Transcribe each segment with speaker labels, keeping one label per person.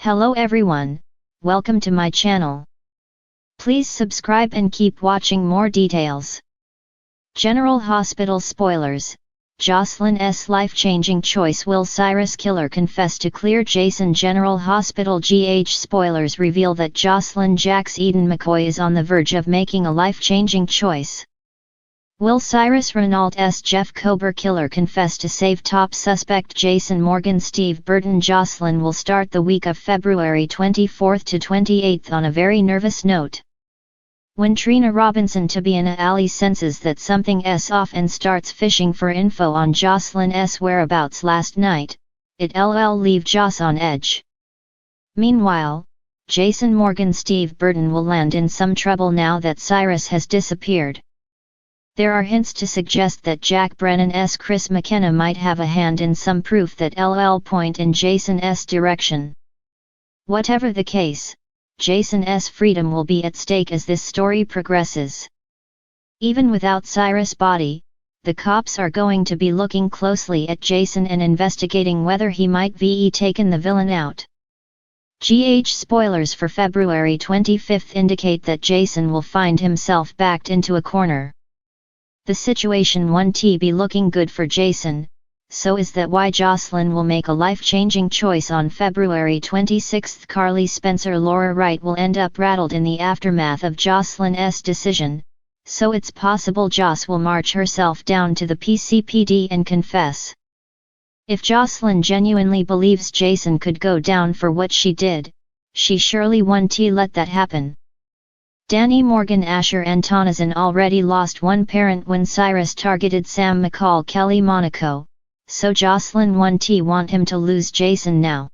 Speaker 1: Hello everyone, welcome to my channel. Please subscribe and keep watching more details. General Hospital spoilers. Josslyn's life-changing choice. Will Cyrus killer confess to clear Jason? General Hospital GH spoilers reveal that Josslyn Jax Eden McCoy is on the verge of making a life-changing choice. Will Cyrus Renault's Jeff Kober killer confess to save top suspect Jason Morgan? Steve Burton. Josslyn will start the week of February 24 to 28 on a very nervous note. When Trina Robinson Tabiana Ali senses that something's off and starts fishing for info on Josslyn's whereabouts last night, it'll leave Joss on edge. Meanwhile, Jason Morgan Steve Burton will land in some trouble now that Cyrus has disappeared. There are hints to suggest that Jack Brennan's Chris McKenna might have a hand in some proof that LL point in Jason's direction. Whatever the case, Jason's freedom will be at stake as this story progresses. Even without Cyrus' body, the cops are going to be looking closely at Jason and investigating whether he might have taken the villain out. GH spoilers for February 25 indicate that Jason will find himself backed into a corner. The situation won't be looking good for Jason, so is that why Josslyn will make a life-changing choice on February 26. Carly Spencer Laura Wright will end up rattled in the aftermath of Josslyn's decision, so it's possible Joss will march herself down to the PCPD and confess. If Josslyn genuinely believes Jason could go down for what she did, she surely won't let that happen. Danny Morgan Asher Antonazan already lost one parent when Cyrus targeted Sam McCall Kelly Monaco, so Josslyn won't want him to lose Jason now.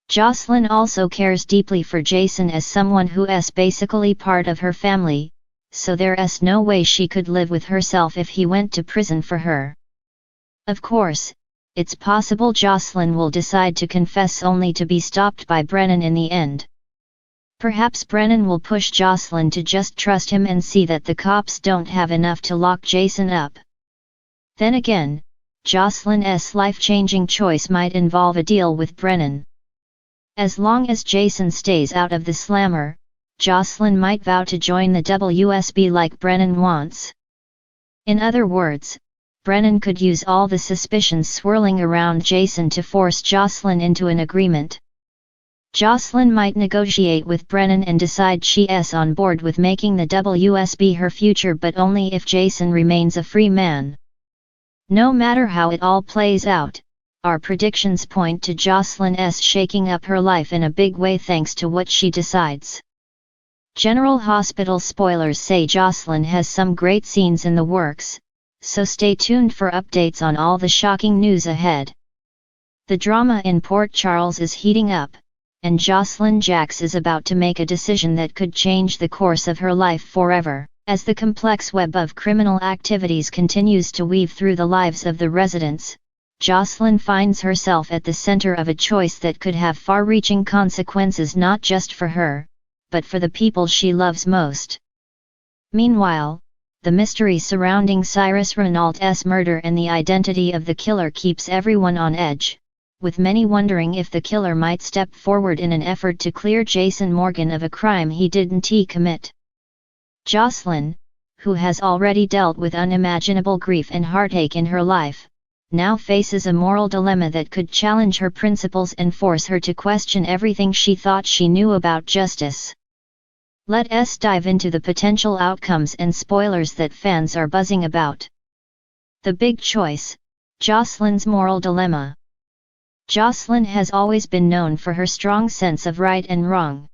Speaker 1: Josslyn also cares deeply for Jason as someone who's basically part of her family, so there's no way she could live with herself if he went to prison for her. Of course, it's possible Josslyn will decide to confess only to be stopped by Brennan in the end. Perhaps Brennan will push Josslyn to just trust him and see that the cops don't have enough to lock Jason up. Then again, Josslyn's life-changing choice might involve a deal with Brennan. As long as Jason stays out of the slammer, Josslyn might vow to join the WSB like Brennan wants. In other words, Brennan could use all the suspicions swirling around Jason to force Josslyn into an agreement. Josslyn might negotiate with Brennan and decide she's on board with making the WSB her future, but only if Jason remains a free man. No matter how it all plays out, our predictions point to Josslyn's shaking up her life in a big way thanks to what she decides. General Hospital spoilers say Josslyn has some great scenes in the works, so stay tuned for updates on all the shocking news ahead. The drama in Port Charles is heating up, and Josslyn Jax is about to make a decision that could change the course of her life forever. As the complex web of criminal activities continues to weave through the lives of the residents, Josslyn finds herself at the center of a choice that could have far-reaching consequences not just for her, but for the people she loves most. Meanwhile, the mystery surrounding Cyrus Renault's murder and the identity of the killer keeps everyone on edge, with many wondering if the killer might step forward in an effort to clear Jason Morgan of a crime he didn't commit. Josslyn, who has already dealt with unimaginable grief and heartache in her life, now faces a moral dilemma that could challenge her principles and force her to question everything she thought she knew about justice. Let's dive into the potential outcomes and spoilers that fans are buzzing about. The big choice: Josslyn's moral dilemma. Josslyn has always been known for her strong sense of right and wrong.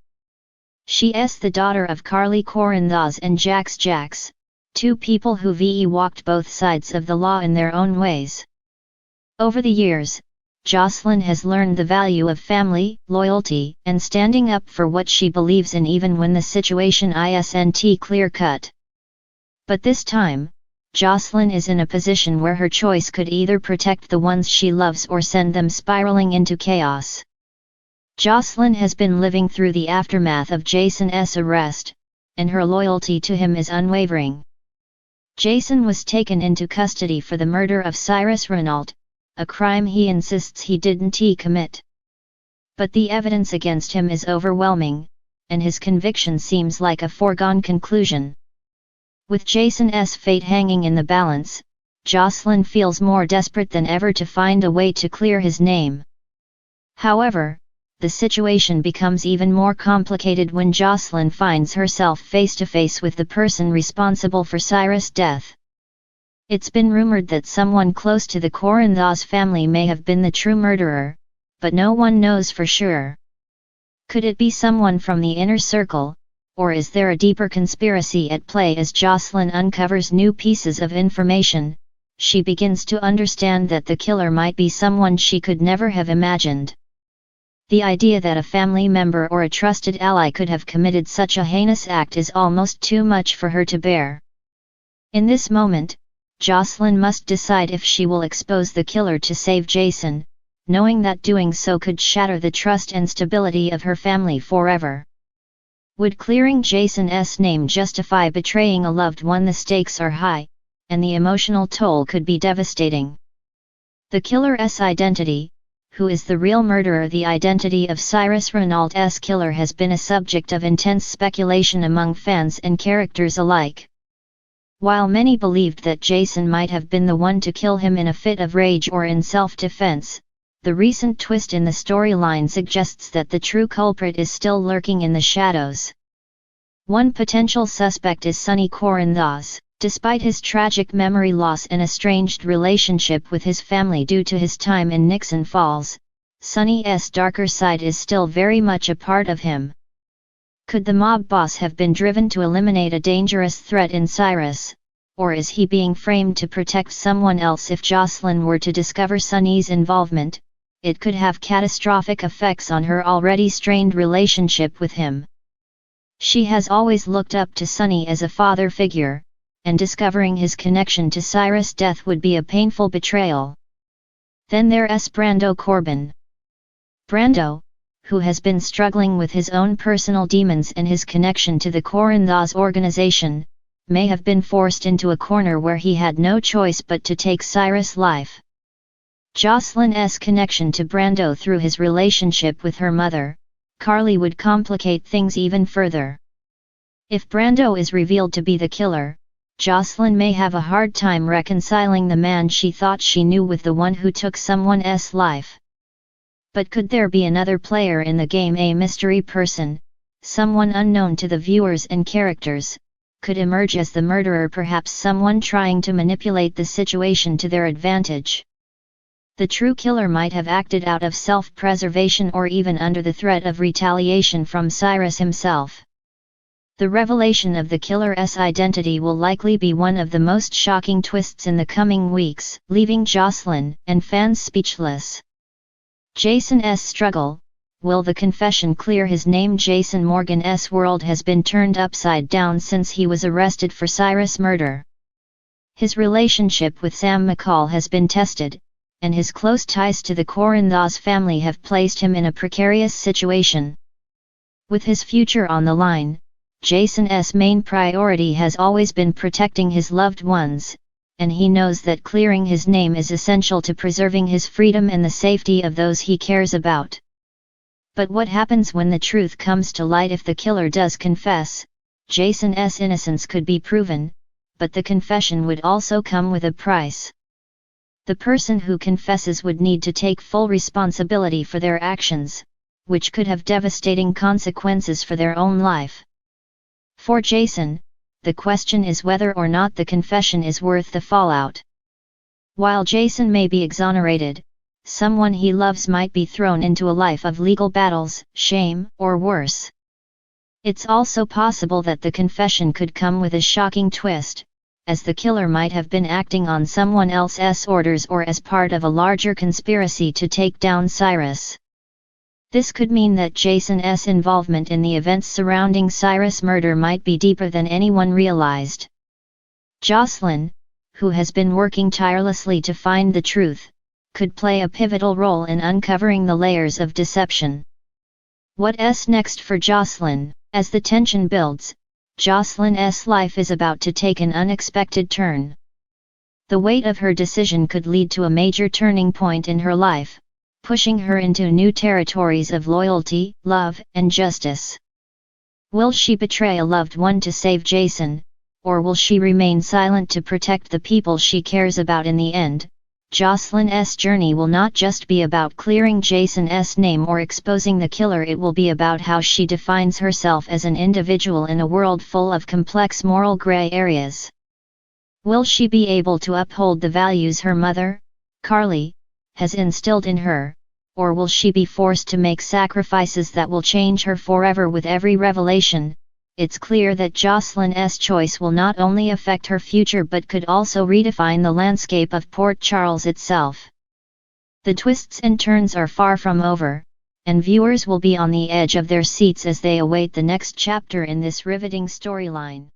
Speaker 1: She's the daughter of Carly Corinthas and Jax, two people who walked both sides of the law in their own ways. Over the years, Josslyn has learned the value of family, loyalty, and standing up for what she believes in even when the situation isn't clear-cut. But this time, Josslyn is in a position where her choice could either protect the ones she loves or send them spiraling into chaos. Josslyn has been living through the aftermath of Jason's arrest, and her loyalty to him is unwavering. Jason was taken into custody for the murder of Cyrus Renault, a crime he insists he didn't commit. But the evidence against him is overwhelming, and his conviction seems like a foregone conclusion. With Jason's fate hanging in the balance, Josslyn feels more desperate than ever to find a way to clear his name. However, the situation becomes even more complicated when Josslyn finds herself face to face with the person responsible for Cyru's death. It's been rumored that someone close to the Corinthos family may have been the true murderer, but no one knows for sure. Could it be someone from the inner circle, or is there a deeper conspiracy at play? As Josslyn uncovers new pieces of information, she begins to understand that the killer might be someone she could never have imagined. The idea that a family member or a trusted ally could have committed such a heinous act is almost too much for her to bear. In this moment, Josslyn must decide if she will expose the killer to save Jason, knowing that doing so could shatter the trust and stability of her family forever. Would clearing Jason's name justify betraying a loved one? The stakes are high, and the emotional toll could be devastating. The killer's identity, who is the real murderer? The identity of Cyrus Renault's killer has been a subject of intense speculation among fans and characters alike. While many believed that Jason might have been the one to kill him in a fit of rage or in self-defense, the recent twist in the storyline suggests that the true culprit is still lurking in the shadows. One potential suspect is Sonny Corinthos. Despite his tragic memory loss and estranged relationship with his family due to his time in Nixon Falls, Sonny's darker side is still very much a part of him. Could the mob boss have been driven to eliminate a dangerous threat in Cyrus, or is he being framed to protect someone else? If Josslyn were to discover Sonny's involvement, it could have catastrophic effects on her already strained relationship with him. She has always looked up to Sonny as a father figure, and discovering his connection to Cyrus' death would be a painful betrayal. Then there's Brando Corbin. Brando, who has been struggling with his own personal demons and his connection to the Corinthos organization, may have been forced into a corner where he had no choice but to take Cyrus' life. Josslyn's connection to Brando through his relationship with her mother, Carly, would complicate things even further. If Brando is revealed to be the killer, Josslyn may have a hard time reconciling the man she thought she knew with the one who took someone's life. But could there be another player in the game? A mystery person, someone unknown to the viewers and characters, could emerge as the murderer, perhaps someone trying to manipulate the situation to their advantage. The true killer might have acted out of self-preservation or even under the threat of retaliation from Cyrus himself. The revelation of the killer's identity will likely be one of the most shocking twists in the coming weeks, leaving Josslyn and fans speechless. Jason's struggle: will the confession clear his name? Jason Morgan's world has been turned upside down since he was arrested for Cyrus' murder. His relationship with Sam McCall has been tested, and his close ties to the Corinthos family have placed him in a precarious situation. With his future on the line, Jason's main priority has always been protecting his loved ones, and he knows that clearing his name is essential to preserving his freedom and the safety of those he cares about. But what happens when the truth comes to light? If the killer does confess, Jason's innocence could be proven, but the confession would also come with a price. The person who confesses would need to take full responsibility for their actions, which could have devastating consequences for their own life. For Jason, the question is whether or not the confession is worth the fallout. While Jason may be exonerated, someone he loves might be thrown into a life of legal battles, shame, or worse. It's also possible that the confession could come with a shocking twist, as the killer might have been acting on someone else's orders or as part of a larger conspiracy to take down Cyrus. This could mean that Jason's involvement in the events surrounding Cyrus' murder might be deeper than anyone realized. Josslyn, who has been working tirelessly to find the truth, could play a pivotal role in uncovering the layers of deception. What's next for Josslyn? As the tension builds, Josslyn's life is about to take an unexpected turn. The weight of her decision could lead to a major turning point in her life, pushing her into new territories of loyalty, love, and justice. Will she betray a loved one to save Jason, or will she remain silent to protect the people she cares about? In the end, Josslyn's journey will not just be about clearing Jason's name or exposing the killer. It will be about how she defines herself as an individual in a world full of complex moral gray areas. Will she be able to uphold the values her mother, Carly, has instilled in her, or will she be forced to make sacrifices that will change her forever? With every revelation, it's clear that Josslyn's choice will not only affect her future but could also redefine the landscape of Port Charles itself. The twists and turns are far from over, and viewers will be on the edge of their seats as they await the next chapter in this riveting storyline.